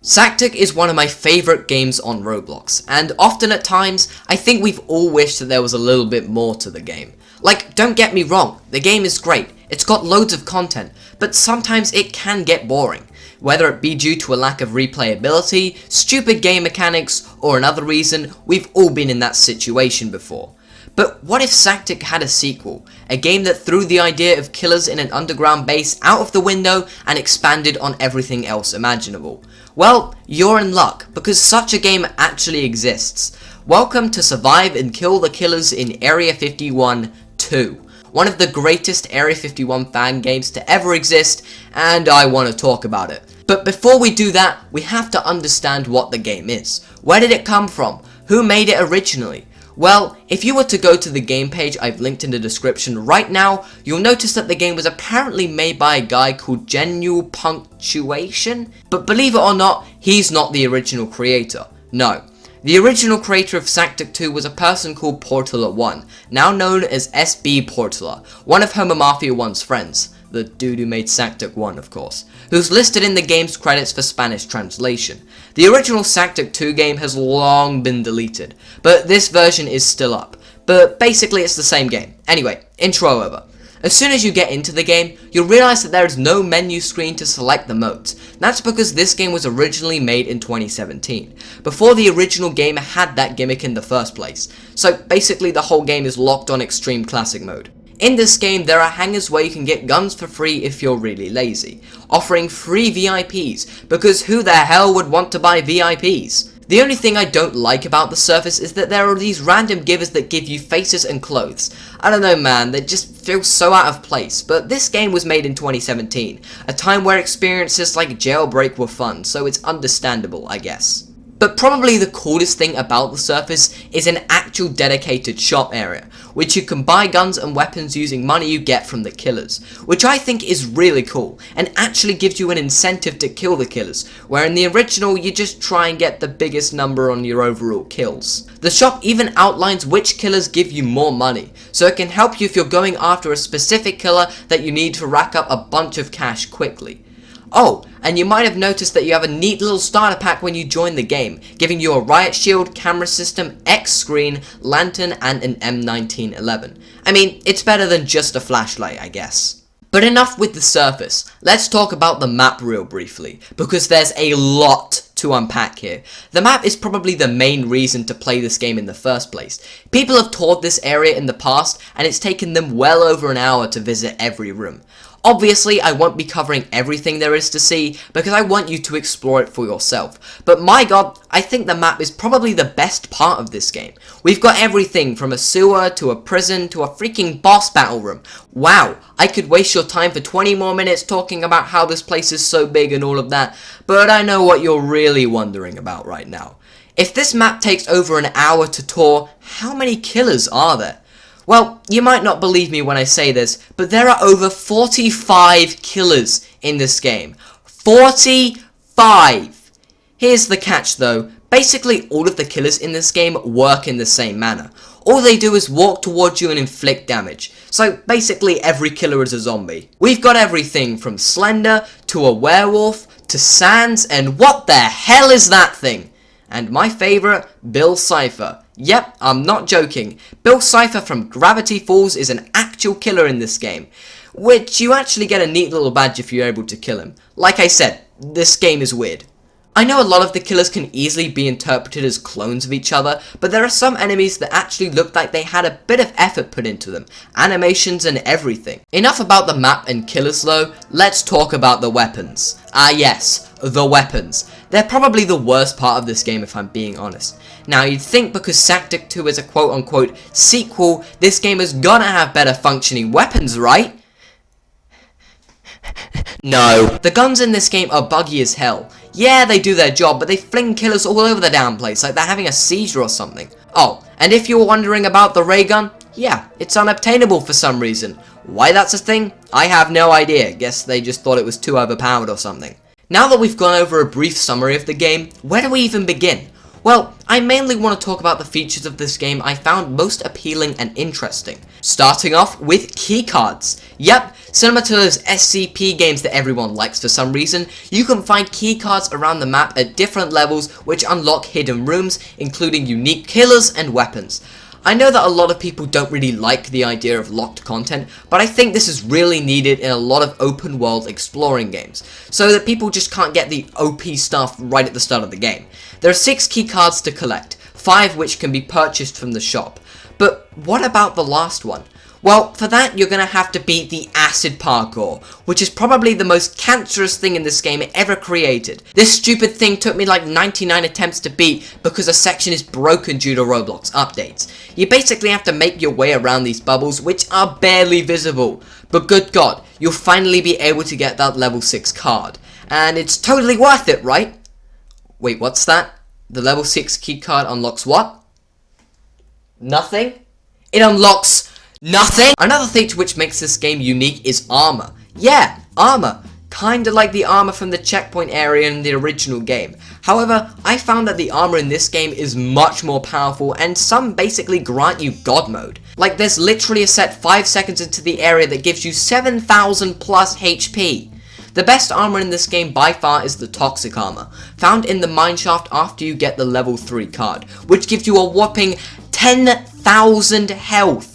SAKTK is one of my favourite games on Roblox, and often at times, I think we've all wished that there was a little bit more to the game. Like, don't get me wrong, the game is great, it's got loads of content, but sometimes it can get boring. Whether it be due to a lack of replayability, stupid game mechanics, or another reason, we've all been in that situation before. But what if SAKTK had a sequel? A game that threw the idea of killers in an underground base out of the window and expanded on everything else imaginable. Well, you're in luck, because such a game actually exists. Welcome to Survive and Kill the Killers in Area 51 2. One of the greatest Area 51 fan games to ever exist, and I want to talk about it. But before we do that, we have to understand what the game is. Where did it come from? Who made it originally? Well, if you were to go to the game page I've linked in the description right now, you'll notice that the game was apparently made by a guy called Genuine Punctuation. But believe it or not, he's not the original creator. No. The original creator of SAKTK 2 was a person called Portula1, now known as SB Portula, one of Homo Mafia 1's friends. The dude who made SAKTK 1, of course, who's listed in the game's credits for Spanish translation. The original SAKTK 2 game has long been deleted, but this version is still up. But basically it's the same game. Anyway, intro over. As soon as you get into the game, you'll realize that there is no menu screen to select the modes. That's because this game was originally made in 2017, before the original game had that gimmick in the first place. So basically the whole game is locked on Extreme Classic mode. In this game, there are hangars where you can get guns for free if you're really lazy, offering free VIPs, because who the hell would want to buy VIPs? The only thing I don't like about the surface is that there are these random givers that give you faces and clothes. I don't know man, they just feel so out of place, but this game was made in 2017, a time where experiences like Jailbreak were fun, so it's understandable, I guess. But probably the coolest thing about the surface is an actual dedicated shop area, which you can buy guns and weapons using money you get from the killers, which I think is really cool, and actually gives you an incentive to kill the killers, where in the original you just try and get the biggest number on your overall kills. The shop even outlines which killers give you more money, so it can help you if you're going after a specific killer that you need to rack up a bunch of cash quickly. Oh, and you might have noticed that you have a neat little starter pack when you join the game, giving you a riot shield, camera system, X screen, lantern, and an M1911. I mean, it's better than just a flashlight, I guess. But enough with the surface, let's talk about the map real briefly, because there's a lot to unpack here. The map is probably the main reason to play this game in the first place. People have toured this area in the past, and it's taken them well over an hour to visit every room. Obviously, I won't be covering everything there is to see, because I want you to explore it for yourself. But my god, I think the map is probably the best part of this game. We've got everything from a sewer, to a prison, to a freaking boss battle room. Wow, I could waste your time for 20 more minutes talking about how this place is so big and all of that, but I know what you're really wondering about right now. If this map takes over an hour to tour, how many killers are there? Well, you might not believe me when I say this, but there are over 45 killers in this game. 45! Here's the catch though. Basically, all of the killers in this game work in the same manner. All they do is walk towards you and inflict damage. So basically, every killer is a zombie. We've got everything from Slender, to a werewolf, to Sans, and what the hell is that thing? And my favourite, Bill Cipher. Yep, I'm not joking. Bill Cipher from Gravity Falls is an actual killer in this game, which you actually get a neat little badge if you're able to kill him. Like I said, this game is weird. I know a lot of the killers can easily be interpreted as clones of each other, but there are some enemies that actually look like they had a bit of effort put into them, animations and everything. Enough about the map and killers though, let's talk about the weapons. Ah yes, the weapons. They're probably the worst part of this game if I'm being honest. Now you'd think because SAKTK 2 is a quote-unquote sequel, this game is gonna have better functioning weapons, right? No. The guns in this game are buggy as hell. Yeah, they do their job, but they fling killers all over the damn place like they're having a seizure or something. Oh, and if you were wondering about the ray gun, yeah, it's unobtainable for some reason. Why that's a thing? I have no idea. Guess they just thought it was too overpowered or something. Now that we've gone over a brief summary of the game, where do we even begin? Well, I mainly want to talk about the features of this game I found most appealing and interesting. Starting off with keycards. Yep, similar to those SCP games that everyone likes for some reason, you can find keycards around the map at different levels which unlock hidden rooms, including unique killers and weapons. I know that a lot of people don't really like the idea of locked content, but I think this is really needed in a lot of open world exploring games, so that people just can't get the OP stuff right at the start of the game. There are 6 keycards to collect, 5 which can be purchased from the shop. But what about the last one? Well, for that you're gonna have to beat the acid parkour, which is probably the most cancerous thing in this game ever created. This stupid thing took me like 99 attempts to beat because a section is broken due to Roblox updates. You basically have to make your way around these bubbles, which are barely visible. But good god, you'll finally be able to get that level 6 card. And it's totally worth it, right? Wait, what's that? The level 6 key card unlocks what? Nothing? It unlocks nothing? Another feature which makes this game unique is armor. Yeah, armor. Kinda like the armor from the checkpoint area in the original game. However, I found that the armor in this game is much more powerful, and some basically grant you god mode. Like, there's literally a set 5 seconds into the area that gives you 7,000 plus HP. The best armor in this game by far is the toxic armor, found in the mineshaft after you get the level 3 card, which gives you a whopping 10,000 health.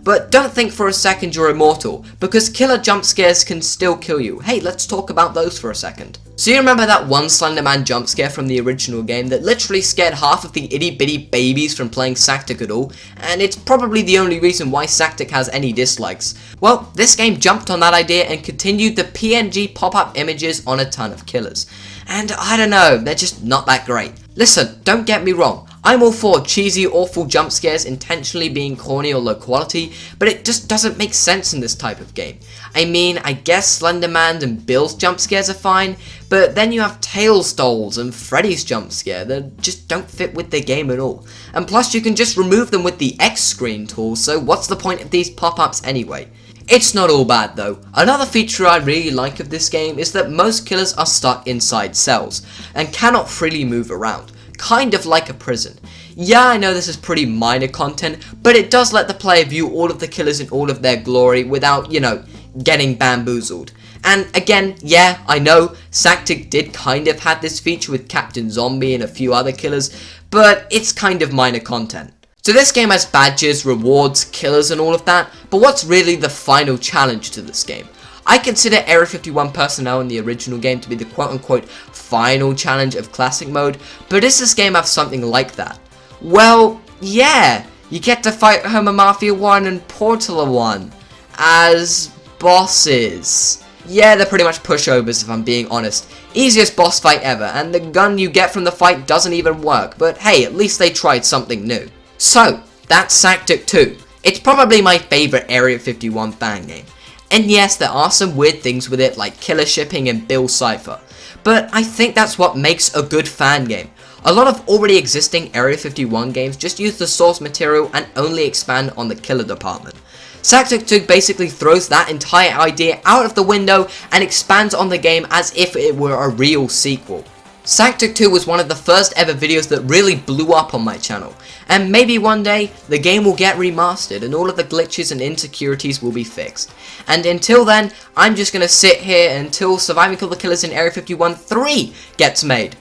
But don't think for a second you're immortal, because killer jump scares can still kill you. Hey, let's talk about those for a second. So you remember that one Slenderman jump scare from the original game that literally scared half of the itty bitty babies from playing SAKTK at all, and it's probably the only reason why SAKTK has any dislikes? Well, this game jumped on that idea and continued the PNG pop-up images on a ton of killers. And I don't know, they're just not that great. Listen, don't get me wrong. I'm all for cheesy, awful jump scares intentionally being corny or low quality, but it just doesn't make sense in this type of game. I mean, I guess Slenderman and Bill's jump scares are fine, but then you have Tails dolls and Freddy's jump scare that just don't fit with the game at all. And plus you can just remove them with the X screen tool, so what's the point of these pop-ups anyway? It's not all bad though. Another feature I really like of this game is that most killers are stuck inside cells and cannot freely move around. Kind of like a prison. Yeah, I know this is pretty minor content, but it does let the player view all of the killers in all of their glory without, you know, getting bamboozled. And again, yeah, I know, SAKTK did kind of have this feature with Captain Zombie and a few other killers, but it's kind of minor content. So this game has badges, rewards, killers and all of that, but what's really the final challenge to this game? I consider Area 51 personnel in the original game to be the quote-unquote final challenge of classic mode, but does this game have something like that? Well, yeah, you get to fight Homo Mafia 1 and Portala 1 as bosses. Yeah, they're pretty much pushovers if I'm being honest. Easiest boss fight ever, and the gun you get from the fight doesn't even work, but hey, at least they tried something new. So, that's SAKTK 2. It's probably my favourite Area 51 fan game. And yes, there are some weird things with it like killer shipping and Bill Cipher, but I think that's what makes a good fan game. A lot of already existing Area 51 games just use the source material and only expand on the killer department. SAKTK 2 basically throws that entire idea out of the window and expands on the game as if it were a real sequel. SAKTK 2 was one of the first ever videos that really blew up on my channel, and maybe one day the game will get remastered and all of the glitches and insecurities will be fixed. And until then, I'm just gonna sit here until Surviving All the Killers in Area 51 3 gets made.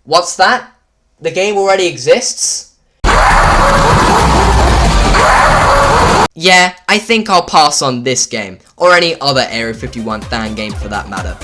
What's that? The game already exists? Yeah, I think I'll pass on this game, or any other Area 51 fan game for that matter.